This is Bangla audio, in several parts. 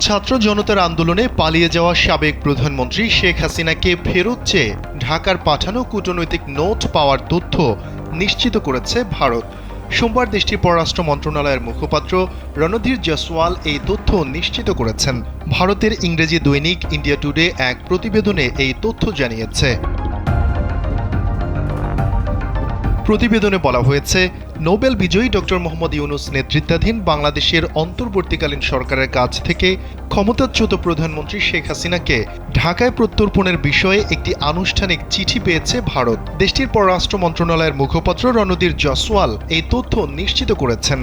ছাত্র জনতার আন্দোলনে পালিয়ে যাওয়া সাবেক প্রধানমন্ত্রী শেখ হাসিনাকে ফেরত চেয়ে ঢাকার পাঠানো কূটনৈতিক নোট পাওয়ার তথ্য নিশ্চিত করেছে ভারত। সোমবার দেশটির পররাষ্ট্র মন্ত্রণালয়ের মুখপাত্র রণধীর জয়সওয়াল এই তথ্য নিশ্চিত করেছেন। ভারতের ইংরেজি দৈনিক ইন্ডিয়া টুডে এক প্রতিবেদনে এই তথ্য জানিয়েছে। প্রতিবেদনে বলা হয়েছে, নোবেল বিজয়ী ডক্টর মোহাম্মদ ইউনূস নেতৃত্বাধীন বাংলাদেশের অন্তর্বর্তীকালীন সরকারের কাছ থেকে ক্ষমতাচ্যুত প্রধানমন্ত্রী শেখ হাসিনাকে ঢাকায় প্রত্যর্পণের বিষয়ে একটি আনুষ্ঠানিক চিঠি পেয়েছে ভারত। দেশটির পররাষ্ট্র মন্ত্রণালয়ের মুখপাত্র রণধীর জয়সওয়াল এই তথ্য নিশ্চিত করেছেন।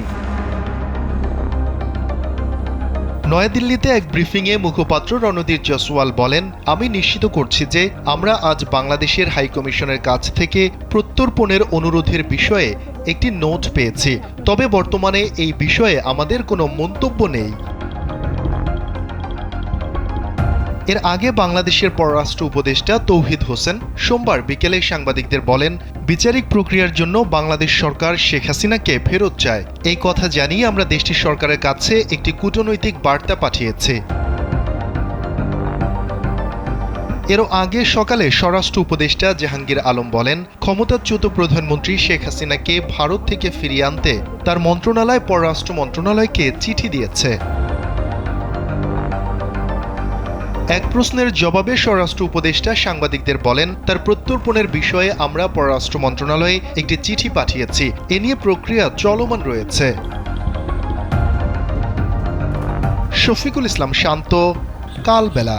নয়াদিল্লিতে এক ব্রিফিংয়ে মুখপাত্র রণধীর জয়সওয়াল বলেন, আমি নিশ্চিত করছি যে আমরা আজ বাংলাদেশের হাইকমিশনের কাছ থেকে প্রত্যর্পণের অনুরোধের বিষয়ে একটি নোট পেয়েছি, তবে বর্তমানে এই বিষয়ে আমাদের কোনো মন্তব্য নেই। এর আগে বাংলাদেশের পররাষ্ট্র উপদেষ্টা তৌহিদ হোসেন সোমবার বিকেলে সাংবাদিকদের বলেন, বিচারিক প্রক্রিয়ার জন্য বাংলাদেশ সরকার শেখ হাসিনাকে ফেরত চায়। এই কথা জানিয়ে আমরা দেশটির সরকারের কাছে একটি কূটনৈতিক বার্তা পাঠিয়েছি। এর আগে সকালে স্বরাষ্ট্র উপদেষ্টা জাহাঙ্গীর আলম বলেন, ক্ষমতাচ্যুত প্রধানমন্ত্রী শেখ হাসিনাকে ভারত থেকে ফিরিয়ে আনতে তার মন্ত্রণালয় পররাষ্ট্র মন্ত্রণালয়কে চিঠি দিয়েছে। এক প্রশ্নের জবাবে স্বরাষ্ট্র উপদেষ্টা সাংবাদিকদের বলেন, তার প্রত্যর্পণের বিষয়ে আমরা পররাষ্ট্র মন্ত্রণালয়ে একটি চিঠি পাঠিয়েছি, এ নিয়ে প্রক্রিয়া চলমান রয়েছে। শফিকুল ইসলাম শান্ত, কালবেলা।